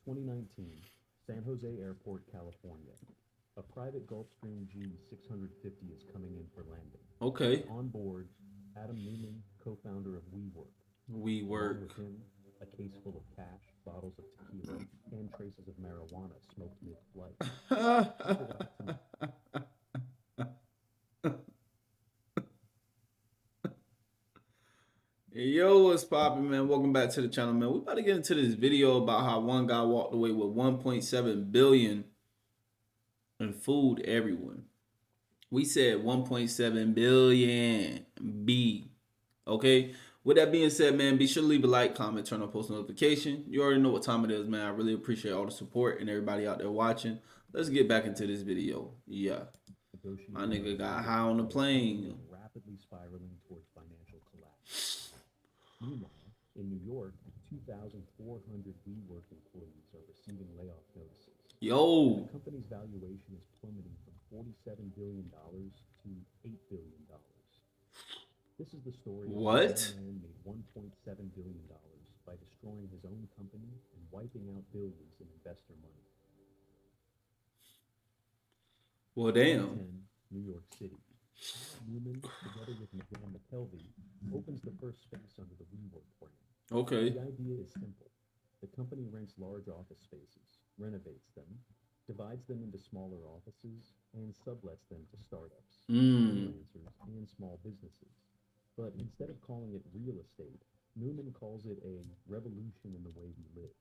2019, San Jose Airport, California. A private Gulfstream G650 is coming in for landing. Okay. On board, Adam Newman, co-founder of WeWork. We Along work. with him, a case full of cash, bottles of tequila, and traces of marijuana smoked mid-flight. He provides some. Yo, what's poppin', man? Welcome back to the channel, man. We about to get into this video about how one guy walked away with 1.7 billion in food everyone. We said 1.7 billion B. Okay. With that being said, man, be sure to leave a like, comment, turn on post notification. You already know what time it is, man. I really appreciate all the support and everybody out there watching. Let's get back into this video. Yeah. My nigga got high on the plane. Rapidly spiraling towards financial collapse. Meanwhile, in New York, 2,400 WeWork employees are receiving layoff notices. Yo. The company's valuation is plummeting from $47 billion to $8 billion. This is the story of What? how one man made $1.7 billion by destroying his own company and wiping out billions in investor money. Well, damn. 10, New York City. Newman, together with Miguel McKelvey, opens the first space under the WeWork brand. Okay. The idea is simple. The company rents large office spaces, renovates them, divides them into smaller offices, and sublets them to startups, freelancers, and small businesses. But instead of calling it real estate, Newman calls it a revolution in the way we live.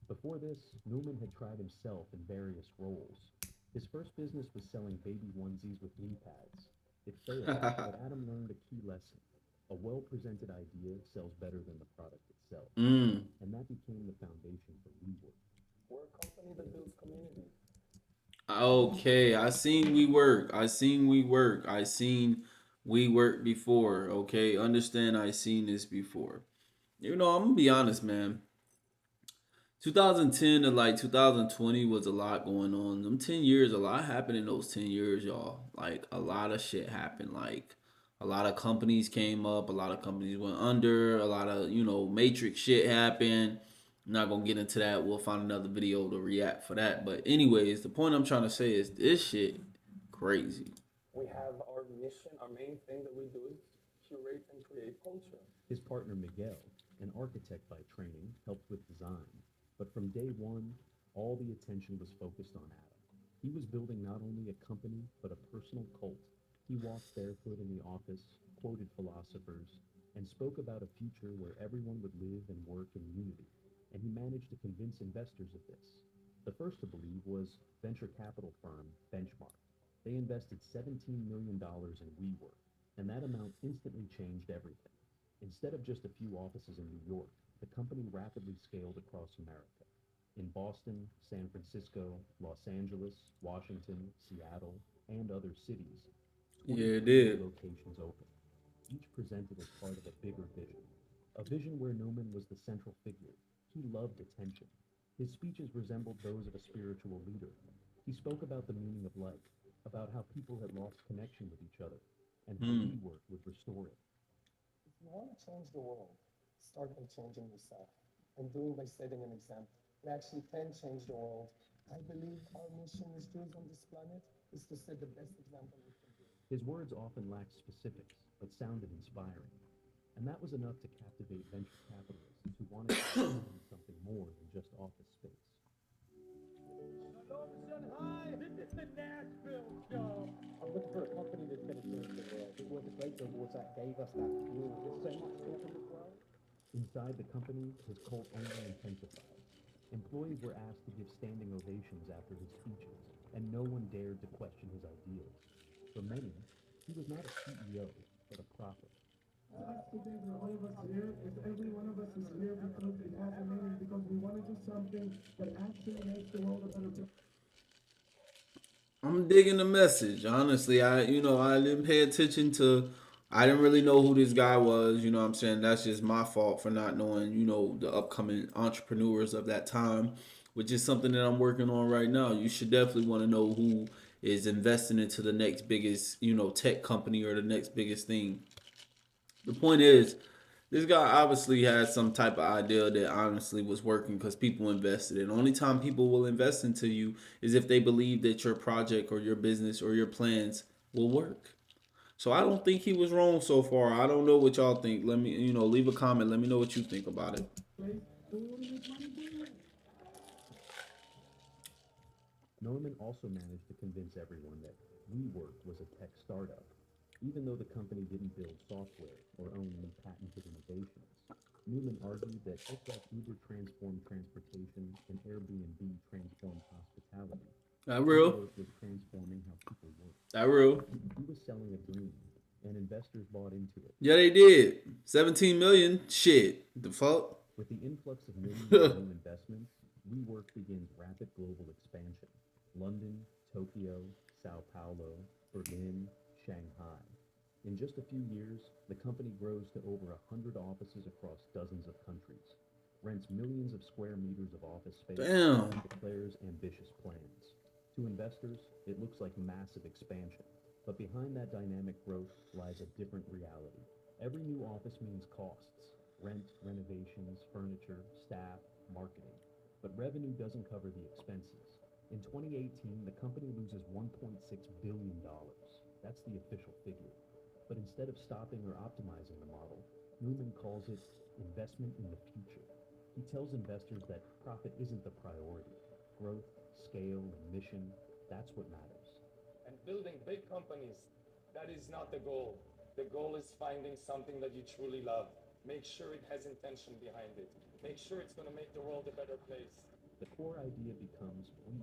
Before this, Newman had tried himself in various roles. His first business was selling baby onesies with knee pads. It failed, but Adam learned a key lesson. A well-presented idea sells better than the product itself. And that became the foundation for WeWork. We're a company that builds community. Okay, I seen we work. I seen we work. I seen we work before. Okay, understand I seen this before. You know, I'm gonna be honest, man. 2010 to like 2020 was a lot going on. Them 10 years, a lot happened in those 10 years, y'all. Like a lot of shit happened. Like a lot of companies came up, a lot of companies went under, a lot of, matrix shit happened. I'm not gonna get into that. We'll find another video to react for that. But anyways, the point I'm trying to say is this shit crazy. We have our mission, our main thing that we do is curate and create culture. His partner Miguel, an architect by training, helped with design. But from day one, all the attention was focused on Adam. He was building not only a company, but a personal cult. He walked barefoot in the office, quoted philosophers, and spoke about a future where everyone would live and work in unity. And he managed to convince investors of this. The first to believe was venture capital firm Benchmark. They invested $17 million in WeWork, and that amount instantly changed everything. Instead of just a few offices in New York, the company rapidly scaled across America. In Boston, San Francisco, Los Angeles, Washington, Seattle, and other cities, Yeah, it 23 did. locations opened, each presented as part of a bigger vision. A vision where Newman was the central figure. He loved attention. His speeches resembled those of a spiritual leader. He spoke about the meaning of life, about how people had lost connection with each other, and how WeWork would restore it. If you want to change the world, start by changing yourself, and doing by setting an example. We actually can change the world. I believe our mission as Jews on this planet is to set the best example we can do. His words often lacked specifics, but sounded inspiring. And that was enough to captivate venture capitalists who wanted to do something more than just office space. This is the Nashville show. I'm looking for a company that's going to change the world. It was a great awards that gave us that fuel. There's so much talking as well. Inside the company, his cult only intensified. Employees were asked to give standing ovations after his speeches, and no one dared to question his ideas. For many, he was not a CEO, but a prophet. Today, for all of us here, if every one of us is here because it has a meaning, because we want to do something that actually makes the world a better place. I'm digging the message. Honestly, I didn't pay attention to. I didn't really know who this guy was. You know what I'm saying? That's just my fault for not knowing, the upcoming entrepreneurs of that time, which is something that I'm working on right now. You should definitely want to know who is investing into the next biggest, tech company or the next biggest thing. The point is, This guy obviously had some type of idea that honestly was working because people invested in. The only time people will invest into you is if they believe that your project or your business or your plans will work. So I don't think he was wrong so far. I don't know what y'all think. Let me, leave a comment. Let me know what you think about it. Norman also managed to convince everyone that WeWork was a tech startup, even though the company didn't build software or own any patented innovations. Newman argued that just like Uber transformed transportation and Airbnb transformed hospitality, That real? WeWork was transforming how people work. That real? He was selling a dream, and investors bought into it. Yeah, they did. 17 million? Shit. The fuck? With the influx of millions of new investments, WeWork begins rapid global expansion. London, Tokyo, Sao Paulo, Berlin, Shanghai. In just a few years, the company grows to over 100 offices across dozens of countries, rents millions of square meters of office space, Damn. and declares ambitious plans. To investors, it looks like massive expansion, but behind that dynamic growth lies a different reality. Every new office means costs: rent, renovations, furniture, staff, marketing. But revenue doesn't cover the expenses. In 2018, the company loses $1.6 billion. That's the official figure. But instead of stopping or optimizing the model, Newman calls it investment in the future. He tells investors that profit isn't the priority. Growth, scale, and mission, that's what matters. And building big companies, that is not the goal. The goal is finding something that you truly love. Make sure it has intention behind it. Make sure it's going to make the world a better place. The core idea becomes we,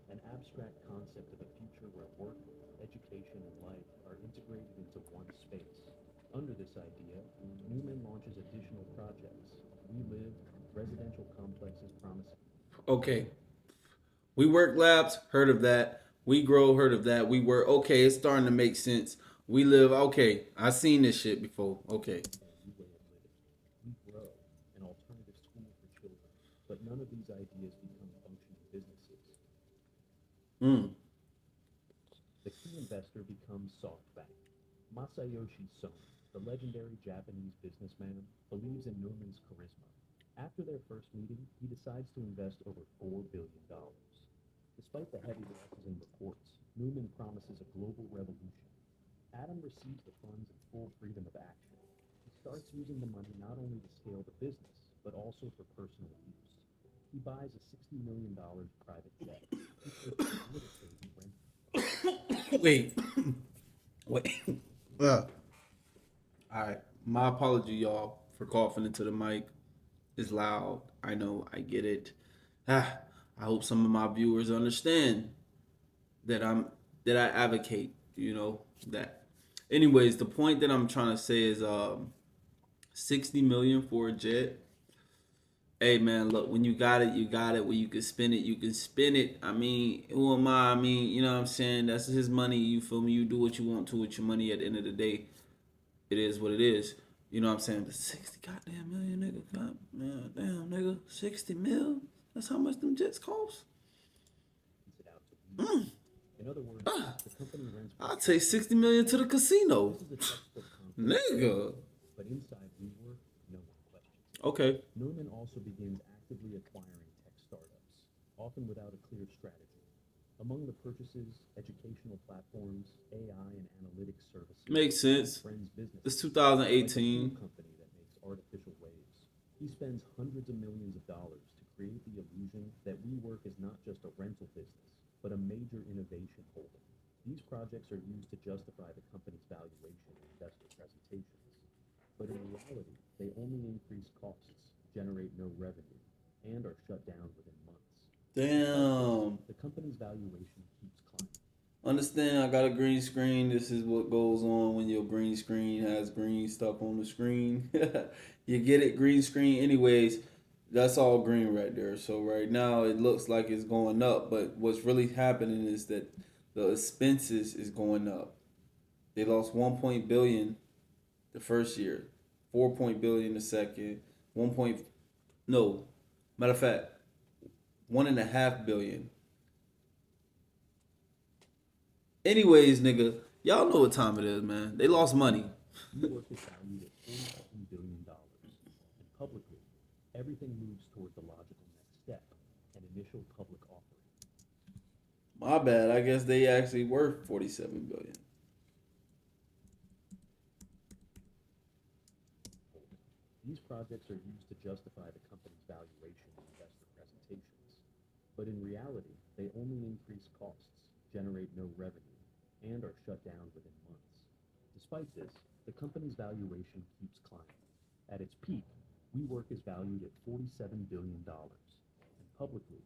an abstract concept of a future where work, education, and life are integrated into one space. Under this idea, Newman launches additional projects. We Live, residential complexes promising. Okay. We Work Labs, heard of that. We Grow, heard of that. We Work, okay, it's starting to make sense. We Live, okay, I've seen this shit before. Okay. New way of living. We Grow, an alternative school for children. But none of these ideas become functioning businesses. The key investor becomes SoftBank. Masayoshi Son, the legendary Japanese businessman, believes in Newman's charisma. After their first meeting, he decides to invest over $4 billion. Despite the heavy losses in reports, Newman promises a global revolution. Adam receives the funds in full freedom of action. He starts using the money not only to scale the business, but also for personal use. He buys a $60 million private jet. He purchases real estate and rent. Wait. All right. My apology, y'all, for coughing into the mic. It's loud. I know. I get it. I hope some of my viewers understand that I advocate, that. Anyways, the point that I'm trying to say is 60 million for a jet. Hey man, look, when you got it, you got it. When you can spend it, you can spend it. I mean, who am I? I mean, you know what I'm saying? That's his money. You feel me? You do what you want to with your money. At the end of the day, it is what it is. You know what I'm saying? But 60 goddamn million, nigga. God, man, damn, nigga. 60 mil? That's how much them jets cost? In other words, the company rents. I'll take 60 million to the casino. This is a textbook concept. Nigga. But inside WeWork, no one questions it. Okay. Newman also begins actively acquiring tech startups, often without a clear strategy. Among the purchases, educational platforms, AI and analytics services. Makes sense. Friends business. It's Like a 2018. company that makes artificial waves. He spends hundreds of millions of dollars to create the illusion that WeWork is not just a rental business, but a major innovation holding. These projects are used to justify the company's valuation in investor presentations. But in reality, they only increase costs, generate no revenue, and are shut down within months. Damn. The company's valuation keeps climbing. Understand, I got a green screen. This is what goes on when your green screen has green stuff on the screen. You get it, green screen. Anyways, that's all green right there. So right now it looks like it's going up, but what's really happening is that the expenses is going up. They lost 1 billion the first year, 4 billion the second, matter of fact, 1.5 billion. Anyways, nigga, y'all know what time it is, man. They lost money. WeWork is valued at $47 billion. everything moves toward the logical next step, an initial public offering. My bad. I guess they actually worth 47 billion. These projects are used to justify the company's valuation in investor presentations. But in reality, they only increase costs, generate no revenue, and are shut down within months. Despite this, the company's valuation keeps climbing. At its peak, WeWork is valued at $47 billion. And publicly,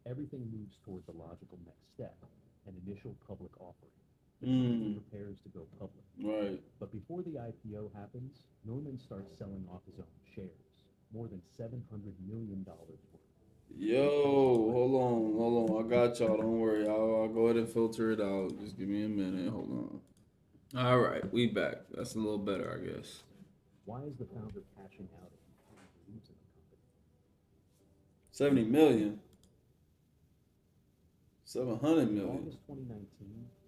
everything moves toward the logical next step, an initial public offering. The company prepares to go public. Right. But before the IPO happens, Norman starts selling off his own shares, more than $700 million worth. Yo, hold on. I got y'all. Don't worry. I'll go ahead and filter it out. Just give me a minute. Hold on. All right, we back. That's a little better, I guess. Why is the founder cashing out if he truly believes in the company? 70 million. 700 In million. August 2019,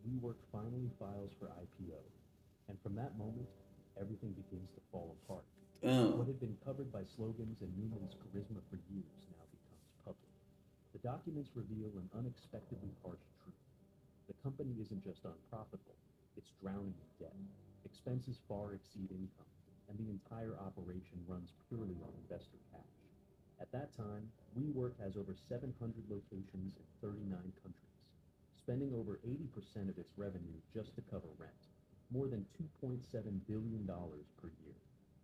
WeWork finally files for IPO. And from that moment, everything begins to fall apart. What Damn. had been covered by slogans and Newman's charisma for years now becomes public. The documents reveal an unexpectedly harsh truth. The company isn't just unprofitable, it's drowning in debt. Expenses far exceed income, and the entire operation runs purely on investor cash. At that time, WeWork has over 700 locations in 39 countries, spending over 80% of its revenue just to cover rent, more than $2.7 billion per year.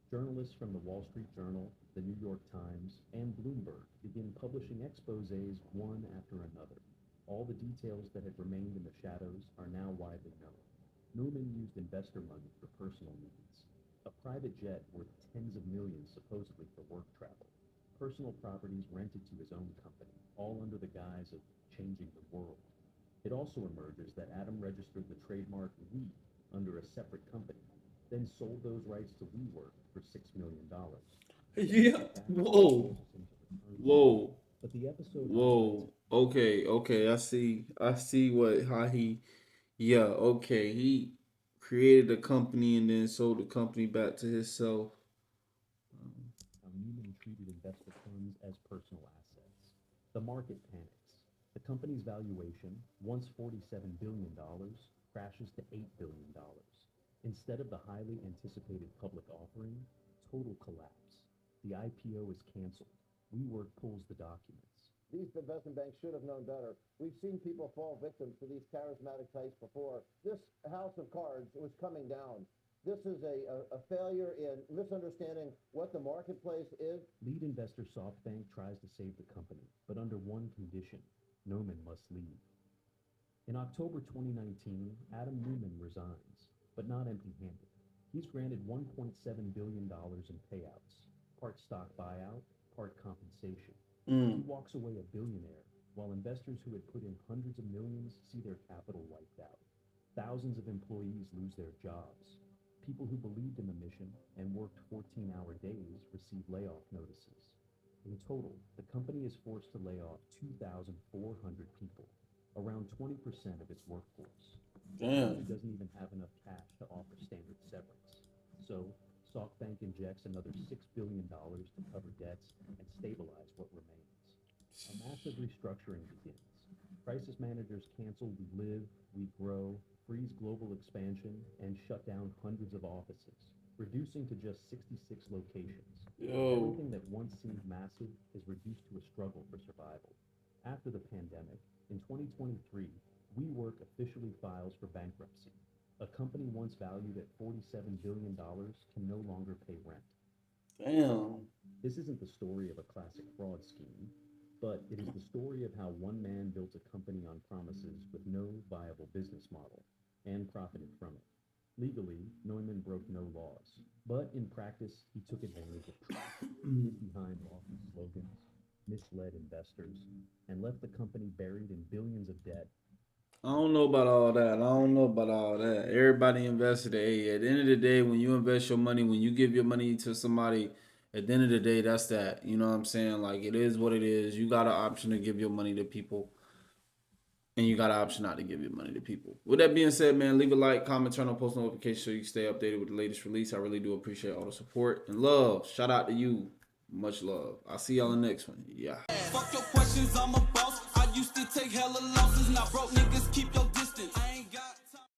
Journalists from the Wall Street Journal, the New York Times, and Bloomberg begin publishing exposés one after another. All the details that had remained in the shadows are now widely known. Newman used investor money for personal needs. A private jet worth tens of millions supposedly for work travel. Personal properties rented to his own company, all under the guise of changing the world. It also emerges that Adam registered the trademark We under a separate company, then sold those rights to WeWork for $6 million. Yeah. Whoa. Whoa. But the episode Whoa. Okay. I see how he, yeah, okay. He created a company and then sold the company back to himself. how Newman treated investor funds as personal assets. The market panics. The company's valuation, once $47 billion, crashes to $8 billion. Instead of the highly anticipated public offering, total collapse. The IPO is canceled. WeWork pulls the documents. These investment banks should have known better. We've seen people fall victim to these charismatic types before. This house of cards was coming down. This is a failure in misunderstanding what the marketplace is. Lead investor SoftBank tries to save the company, but under one condition: Newman must leave. In October 2019, Adam Newman resigns, but not empty-handed. He's granted $1.7 billion in payouts, part stock buyout, part compensation. He walks away a billionaire, while investors who had put in hundreds of millions see their capital wiped out. Thousands of employees lose their jobs. People who believed in the mission and worked 14-hour days receive layoff notices. In total, the company is forced to lay off 2,400 people, around 20% of its workforce. Damn. It doesn't even have enough cash to offer standard severance. So, SoftBank injects another $6 billion to cover debts and stabilize what remains. A massive restructuring begins. Crisis managers cancel We Live, We Grow, freeze global expansion, and shut down hundreds of offices, reducing to just 66 locations. Yo. Everything that once seemed massive is reduced to a struggle for survival. After the pandemic, in 2023, WeWork officially files for bankruptcy. A company once valued at $47 billion can no longer pay rent. Damn. This isn't the story of a classic fraud scheme, but it is the story of how one man built a company on promises with no viable business model and profited from it. Legally, Neumann broke no laws, but in practice, he took advantage of truth, hid behind lofty slogans, misled investors, and left the company buried in billions of debt. I don't know about all that. Everybody invested. Hey, at the end of the day, when you invest your money, when you give your money to somebody, at the end of the day, that's that. You know what I'm saying? Like, it is what it is. You got an option to give your money to people, and you got an option not to give your money to people. With that being said, man, leave a like, comment, turn on post notifications so you can stay updated with the latest release. I really do appreciate all the support and love. Shout out to you. Much love. I'll see y'all in the next one. Yeah. Fuck your questions, I'm a boss. I used to take hella losses. Now broke niggas keep your